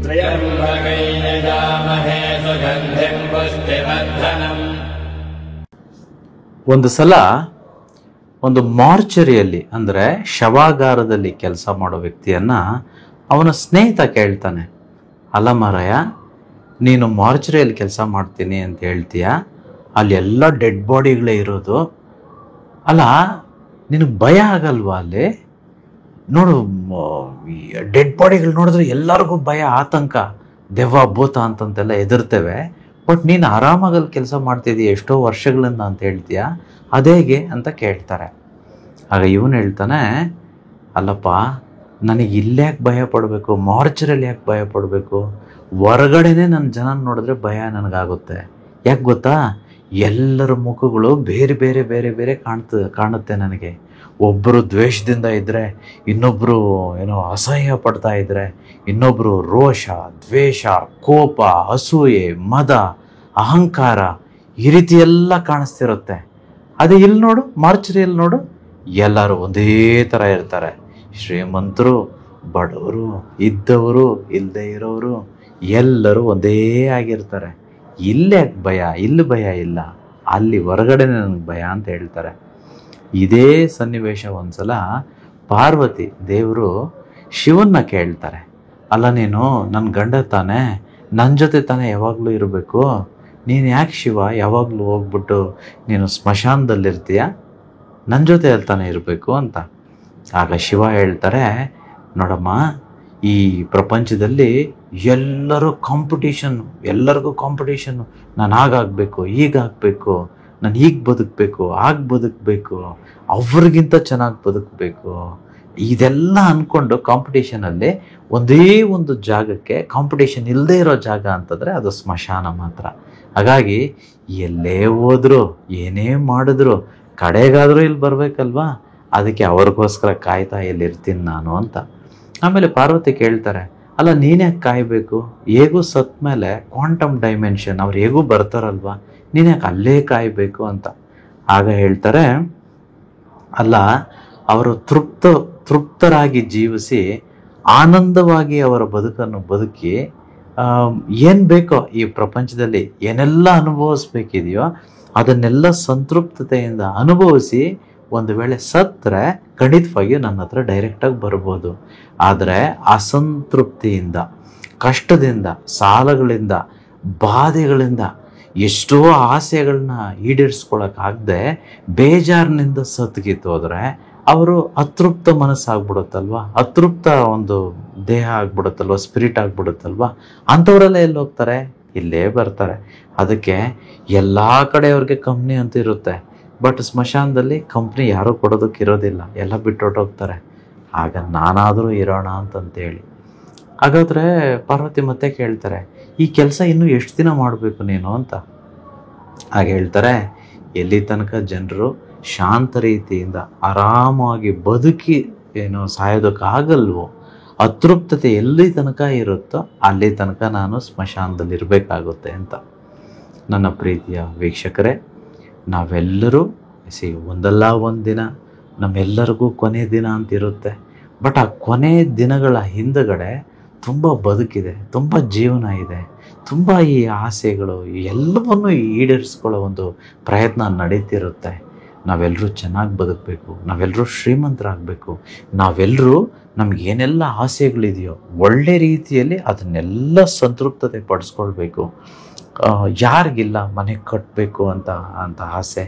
त्र्यम्बकं यजामहे सुगन्धिं पुष्टिवर्धनम्. ಒಂದು ಸಲ ಒಂದು ಮಾರ್ಚರಿಯಲ್ಲಿ ಅಂದರೆ ಶವಾಗಾರದಲ್ಲಿ ಕೆಲಸ ಮಾಡೋ ವ್ಯಕ್ತಿಯನ್ನ ಅವನ ಸ್ನೇಹಿತ ಕೇಳ್ತಾನೆ, ಅಲ್ಲ ಮಾರಾಯ, ನೀನು ಮಾರ್ಚರಿಯಲ್ಲಿ ಕೆಲಸ ಮಾಡ್ತೀನಿ ಅಂತ ಹೇಳ್ತೀಯ, ಅಲ್ಲಿ ಎಲ್ಲ ಡೆಡ್ ಬಾಡಿಗಳೇ ಇರೋದು, ಅಲ್ಲ ನಿನಗೆ ಭಯ ಆಗಲ್ವಾ? ಅಲ್ಲಿ ನೋಡು, ಡೆಡ್ ಬಾಡಿಗಳು ನೋಡಿದ್ರೆ ಎಲ್ಲರಿಗೂ ಭಯ, ಆತಂಕ, ದೆವ್ವ ಭೂತ ಅಂತಂತೆಲ್ಲ ಹೆದರ್ತೇವೆ. ಬಟ್ ನೀನು ಆರಾಮಾಗಲ್ಲಿ ಕೆಲಸ ಮಾಡ್ತಿದ್ದೀಯ ಎಷ್ಟೋ ವರ್ಷಗಳಿಂದ ಅಂತ ಹೇಳ್ತೀಯ, ಅದೇಗೆ ಅಂತ ಕೇಳ್ತಾರೆ. ಆಗ ಇವನು ಹೇಳ್ತಾನೆ, ಅಲ್ಲಪ್ಪ, ನನಗೆ ಇಲ್ಲ್ಯಾಕೆ ಭಯ ಪಡಬೇಕು, ಮಾರ್ಚರಲ್ಲಿ ಯಾಕೆ ಭಯ ಪಡಬೇಕು? ಹೊರಗಡೆನೇ ನನ್ನ ಜನ ನೋಡಿದ್ರೆ ಭಯ ನನಗಾಗುತ್ತೆ. ಯಾಕೆ ಗೊತ್ತಾ? ಎಲ್ಲರ ಮುಖಗಳು ಬೇರೆ ಬೇರೆ ಬೇರೆ ಬೇರೆ ಕಾಣುತ್ತೆ ನನಗೆ. ಒಬ್ಬರು ದ್ವೇಷದಿಂದ ಇದ್ದರೆ, ಇನ್ನೊಬ್ಬರು ಅಸಹ್ಯ ಪಡ್ತಾ ಇದ್ದರೆ, ಇನ್ನೊಬ್ಬರು ರೋಷ, ದ್ವೇಷ, ಕೋಪ, ಅಸೂಯೆ, ಮದ, ಅಹಂಕಾರ, ಈ ರೀತಿ ಎಲ್ಲ ಕಾಣಿಸ್ತಿರುತ್ತೆ. ಅದೇ ಇಲ್ಲಿ ನೋಡು, ಮಾರ್ಚರಿಯಲ್ಲಿ ನೋಡು, ಎಲ್ಲರೂ ಒಂದೇ ಥರ ಇರ್ತಾರೆ. ಶ್ರೀಮಂತರು, ಬಡವರು, ಇದ್ದವರು, ಇಲ್ಲದೆ ಇರೋರು, ಎಲ್ಲರೂ ಒಂದೇ ಆಗಿರ್ತಾರೆ. ಇಲ್ಲೇ ಭಯ, ಇಲ್ಲಿ ಭಯ ಇಲ್ಲ, ಅಲ್ಲಿ ಹೊರಗಡೆ ನನಗೆ ಭಯ ಅಂತ ಹೇಳ್ತಾರೆ. ಇದೇ ಸನ್ನಿವೇಶ ಒಂದ್ಸಲ ಪಾರ್ವತಿ ದೇವರು ಶಿವನ್ನ ಕೇಳ್ತಾರೆ, ಅಲ್ಲ ನೀನು ನನ್ನ ಗಂಡ ತಾನೆ, ನನ್ನ ಜೊತೆ ತಾನೇ ಯಾವಾಗಲೂ ಇರಬೇಕು, ನೀನು ಯಾಕೆ ಶಿವ ಯಾವಾಗಲೂ ಹೋಗ್ಬಿಟ್ಟು ನೀನು ಸ್ಮಶಾನದಲ್ಲಿರ್ತೀಯ, ನನ್ನ ಜೊತೆ ತಾನೇ ಇರಬೇಕು ಅಂತ. ಆಗ ಶಿವ ಹೇಳ್ತಾರೆ, ನೋಡಮ್ಮ, ಈ ಪ್ರಪಂಚದಲ್ಲಿ ಎಲ್ಲರೂ ಕಾಂಪಿಟೇಷನ್ನು, ಎಲ್ಲರಿಗೂ ಕಾಂಪಿಟೇಷನ್ನು, ನಾನು ಆಗಾಗಬೇಕು, ಹೀಗಾಗಬೇಕು, ನಾನು ಹೀಗೆ ಬದುಕಬೇಕು, ಆಗ ಬದುಕಬೇಕು, ಅವ್ರಿಗಿಂತ ಚೆನ್ನಾಗಿ ಬದುಕಬೇಕು, ಇದೆಲ್ಲ ಅಂದ್ಕೊಂಡು ಕಾಂಪಿಟೇಷನಲ್ಲಿ ಒಂದೇ ಒಂದು ಜಾಗಕ್ಕೆ, ಕಾಂಪಿಟೇಷನ್ ಇಲ್ಲದೆ ಇರೋ ಜಾಗ ಅಂತಂದರೆ ಅದು ಸ್ಮಶಾನ ಮಾತ್ರ. ಹಾಗಾಗಿ ಎಲ್ಲೇ ಹೋದ್ರು, ಏನೇ ಮಾಡಿದ್ರು, ಕಡೆಗಾದರೂ ಇಲ್ಲಿ ಬರಬೇಕಲ್ವಾ, ಅದಕ್ಕೆ ಅವ್ರಿಗೋಸ್ಕರ ಕಾಯ್ತಾ ಇಲ್ಲಿರ್ತೀನಿ ನಾನು ಅಂತ. ಆಮೇಲೆ ಪಾರ್ವತಿ ಕೇಳ್ತಾರೆ, ಅಲ್ಲ ನೀನ್ಯಾಕೆ ಕಾಯಬೇಕು, ಹೇಗೂ ಸತ್ ಮೇಲೆ ಕ್ವಾಂಟಮ್ ಡೈಮೆನ್ಷನ್ ಅವ್ರು ಹೇಗೂ ಬರ್ತಾರಲ್ವಾ, ನೀನ್ಯಾಕೆ ಅಲ್ಲೇ ಕಾಯಬೇಕು ಅಂತ. ಆಗ ಹೇಳ್ತಾರೆ, ಅಲ್ಲ, ಅವರು ತೃಪ್ತರಾಗಿ ಜೀವಿಸಿ ಆನಂದವಾಗಿ ಅವರ ಬದುಕನ್ನು ಬದುಕಿ ಏನು ಬೇಕೋ ಈ ಪ್ರಪಂಚದಲ್ಲಿ ಏನೆಲ್ಲ ಅನುಭವಿಸ್ಬೇಕಿದೆಯೋ ಅದನ್ನೆಲ್ಲ ಸಂತೃಪ್ತತೆಯಿಂದ ಅನುಭವಿಸಿ ಒಂದು ವೇಳೆ ಸತ್ತರೆ ಖಂಡಿತವಾಗಿಯೂ ನನ್ನ ಹತ್ರ ಡೈರೆಕ್ಟಾಗಿ ಬರ್ಬೋದು. ಆದರೆ ಅಸಂತೃಪ್ತಿಯಿಂದ, ಕಷ್ಟದಿಂದ, ಸಾಲಗಳಿಂದ, ಬಾಧೆಗಳಿಂದ, ಎಷ್ಟೋ ಆಸೆಗಳನ್ನ ಈಡೇರಿಸ್ಕೊಳಕ್ಕಾಗದೆ ಬೇಜಾರಿನಿಂದ ಸತ್ಗಿತ್ತೋದ್ರೆ ಅವರು ಅತೃಪ್ತ ಮನಸ್ಸಾಗ್ಬಿಡುತ್ತಲ್ವ, ಅತೃಪ್ತ ಒಂದು ದೇಹ ಆಗ್ಬಿಡುತ್ತಲ್ವ, ಸ್ಪಿರಿಟ್ ಆಗ್ಬಿಡುತ್ತಲ್ವ, ಅಂಥವರೆಲ್ಲ ಎಲ್ಲಿ ಹೋಗ್ತಾರೆ? ಇಲ್ಲೇ ಬರ್ತಾರೆ. ಅದಕ್ಕೆ ಎಲ್ಲ ಕಡೆ ಅವ್ರಿಗೆ ಕಂಪ್ನಿ ಅಂತ ಇರುತ್ತೆ, ಬಟ್ ಸ್ಮಶಾನದಲ್ಲಿ ಕಂಪ್ನಿ ಯಾರೂ ಕೊಡೋದಕ್ಕೆ ಇರೋದಿಲ್ಲ, ಎಲ್ಲ ಬಿಟ್ಟೊಟ್ಟೋಗ್ತಾರೆ. ಆಗ ನಾನಾದರೂ ಇರೋಣ ಅಂತಂತೇಳಿ. ಹಾಗಾದರೆ ಪಾರ್ವತಿ ಮತ್ತೆ ಕೇಳ್ತಾರೆ, ಈ ಕೆಲಸ ಇನ್ನೂ ಎಷ್ಟು ದಿನ ಮಾಡಬೇಕು ನೀನು ಅಂತ. ಹಾಗೆ ಹೇಳ್ತಾರೆ, ಎಲ್ಲಿ ತನಕ ಜನರು ಶಾಂತ ರೀತಿಯಿಂದ ಆರಾಮಾಗಿ ಬದುಕಿ ಸಾಯೋದಕ್ಕಾಗಲ್ವೋ, ಅತೃಪ್ತತೆ ಎಲ್ಲಿ ತನಕ ಇರುತ್ತೋ ಅಲ್ಲಿ ತನಕ ನಾನು ಸ್ಮಶಾನದಲ್ಲಿ ಇರಬೇಕಾಗುತ್ತೆ ಅಂತ. ನನ್ನ ಪ್ರೀತಿಯ ವೀಕ್ಷಕರೇ, ನಾವೆಲ್ಲರೂ ಒಂದಲ್ಲ ಒಂದು ದಿನ ನಮ್ಮೆಲ್ಲರಿಗೂ ಕೊನೆ ದಿನ ಅಂತಿರುತ್ತೆ. ಬಟ್ ಆ ಕೊನೆ ದಿನಗಳ ಹಿಂದುಗಡೆ ತುಂಬ ಬದುಕಿದೆ, ತುಂಬ ಜೀವನ ಇದೆ, ತುಂಬ ಈ ಆಸೆಗಳು ಎಲ್ಲವನ್ನು ಈಡೇರಿಸ್ಕೊಳ್ಳೋ ಒಂದು ಪ್ರಯತ್ನ ನಡೀತಿರುತ್ತೆ. ನಾವೆಲ್ಲರೂ ಚೆನ್ನಾಗಿ ಬದುಕಬೇಕು, ನಾವೆಲ್ಲರೂ ಶ್ರೀಮಂತರಾಗಬೇಕು, ನಾವೆಲ್ಲರೂ ನಮಗೇನೆಲ್ಲ ಆಸೆಗಳಿದೆಯೋ ಒಳ್ಳೆ ರೀತಿಯಲ್ಲಿ ಅದನ್ನೆಲ್ಲ ಸಂತೃಪ್ತತೆ ಪಡಿಸ್ಕೊಳ್ಬೇಕು. ಯಾರಿಗಿಲ್ಲ ಮನೆ ಕಟ್ಟಬೇಕು ಅಂತ ಆಸೆ?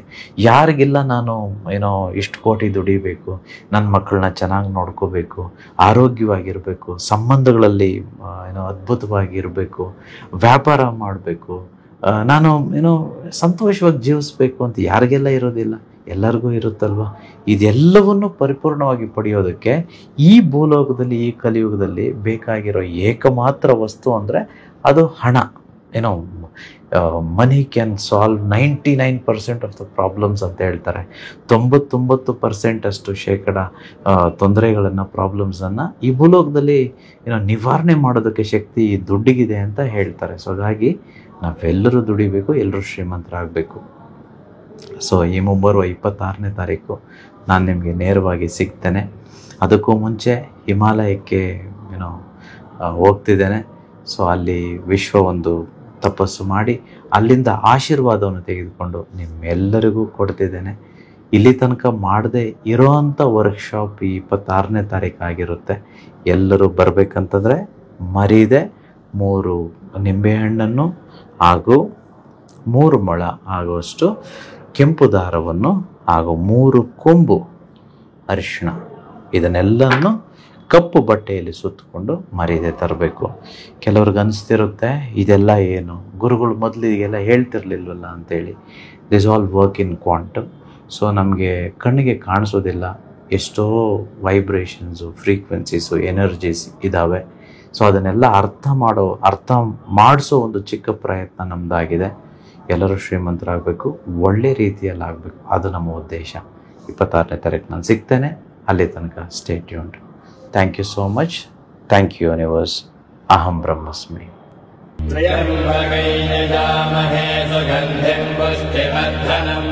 ಯಾರಿಗಿಲ್ಲ ನಾನು ಇಷ್ಟು ಕೋಟಿ ದುಡಿಬೇಕು, ನನ್ನ ಮಕ್ಕಳನ್ನ ಚೆನ್ನಾಗಿ ನೋಡ್ಕೋಬೇಕು, ಆರೋಗ್ಯವಾಗಿರಬೇಕು, ಸಂಬಂಧಗಳಲ್ಲಿ ಅದ್ಭುತವಾಗಿರಬೇಕು, ವ್ಯಾಪಾರ ಮಾಡಬೇಕು, ನಾನು ಸಂತೋಷವಾಗಿ ಜೀವಿಸ್ಬೇಕು ಅಂತ ಯಾರಿಗೆಲ್ಲ ಇರೋದಿಲ್ಲ? ಎಲ್ಲರಿಗೂ ಇರುತ್ತಲ್ವ. ಇದೆಲ್ಲವನ್ನು ಪರಿಪೂರ್ಣವಾಗಿ ಪಡೆಯೋದಕ್ಕೆ ಈ ಭೂಲೋಕದಲ್ಲಿ, ಈ ಕಲಿಯುಗದಲ್ಲಿ ಬೇಕಾಗಿರೋ ಏಕಮಾತ್ರ ವಸ್ತು ಅಂದರೆ ಅದು ಹಣ. Money can solve 99% of the problems ಅಂತ ಹೇಳ್ತಾರೆ. 99% ಅಷ್ಟು ಶೇಕಡ ತೊಂದರೆಗಳನ್ನು, ಪ್ರಾಬ್ಲಮ್ಸನ್ನು ಈ ಭೂಲೋಕದಲ್ಲಿ ನಿವಾರಣೆ ಮಾಡೋದಕ್ಕೆ ಶಕ್ತಿ ಈ ದುಡ್ಡಿಗಿದೆ ಅಂತ ಹೇಳ್ತಾರೆ. ಸೊ ಹಾಗಾಗಿ ನಾವೆಲ್ಲರೂ ದುಡಿಬೇಕು, ಎಲ್ಲರೂ ಶ್ರೀಮಂತರಾಗಬೇಕು. ಸೊ ಈ ಮುಂಬರುವ 26ನೇ ತಾರೀಕು ನಾನು ನಿಮಗೆ ನೇರವಾಗಿ ಸಿಗ್ತೇನೆ. ಅದಕ್ಕೂ ಮುಂಚೆ ಹಿಮಾಲಯಕ್ಕೆ ಹೋಗ್ತಿದ್ದೇನೆ. ಸೊ ಅಲ್ಲಿ ವಿಶ್ವ ಒಂದು ತಪಸ್ಸು ಮಾಡಿ ಅಲ್ಲಿಂದ ಆಶೀರ್ವಾದವನ್ನು ತೆಗೆದುಕೊಂಡು ನಿಮ್ಮೆಲ್ಲರಿಗೂ ಕೊಡ್ತಿದ್ದೇನೆ. ಇಲ್ಲಿ ತನಕ ಮಾಡದೆ ಇರೋವಂಥ ವರ್ಕ್ಶಾಪ್ ಈ 26ನೇ ತಾರೀಕು ಆಗಿರುತ್ತೆ. ಎಲ್ಲರೂ ಬರಬೇಕಂತಂದರೆ ಮರೀದೆ 3 ನಿಂಬೆಹಣ್ಣನ್ನು ಹಾಗೂ 3 ಮೊಳ ಆಗುವಷ್ಟು ಕೆಂಪು ದಾರವನ್ನು ಹಾಗೂ 3 ಕೊಂಬು ಅರಿಶಿಣ ಇದನ್ನೆಲ್ಲವನ್ನು ಕಪ್ಪು ಬಟ್ಟೆಯಲ್ಲಿ ಸುತ್ತಕೊಂಡು ಮರೀದೆ ತರಬೇಕು. ಕೆಲವ್ರಿಗೆ ಅನಿಸ್ತಿರುತ್ತೆ ಇದೆಲ್ಲ ಏನು ಗುರುಗಳು ಮೊದಲಿಗೆಲ್ಲ ಹೇಳ್ತಿರ್ಲಿಲ್ವಲ್ಲ ಅಂತೇಳಿ. This all work in quantum. So ನಮಗೆ ಕಣ್ಣಿಗೆ ಕಾಣಿಸೋದಿಲ್ಲ, ಎಷ್ಟೋ ವೈಬ್ರೇಷನ್ಸು, ಫ್ರೀಕ್ವೆನ್ಸೀಸು, ಎನರ್ಜೀಸ್ ಇದ್ದಾವೆ. ಸೊ ಅದನ್ನೆಲ್ಲ ಅರ್ಥ ಮಾಡಿಸೋ ಒಂದು ಚಿಕ್ಕ ಪ್ರಯತ್ನ ನಮ್ಮದಾಗಿದೆ. ಎಲ್ಲರೂ ಶ್ರೀಮಂತರಾಗಬೇಕು, ಒಳ್ಳೆ ರೀತಿಯಲ್ಲಿ ಆಗಬೇಕು, ಅದು ನಮ್ಮ ಉದ್ದೇಶ. 26ನೇ ತಾರೀಕು ನಾನು ಸಿಗ್ತೇನೆ. ಅಲ್ಲಿ ತನಕ stay tuned. Thank you so much. Thank you universe. ಅಹಂ ಬ್ರಹ್ಮಸ್ಮಿ. ತ್ರಯಂಬಕೈರ್ಯಜಾಮಹೇ ಸುಗಂಧಿಂ ಪುಷ್ಟಿವರ್ಧನಂ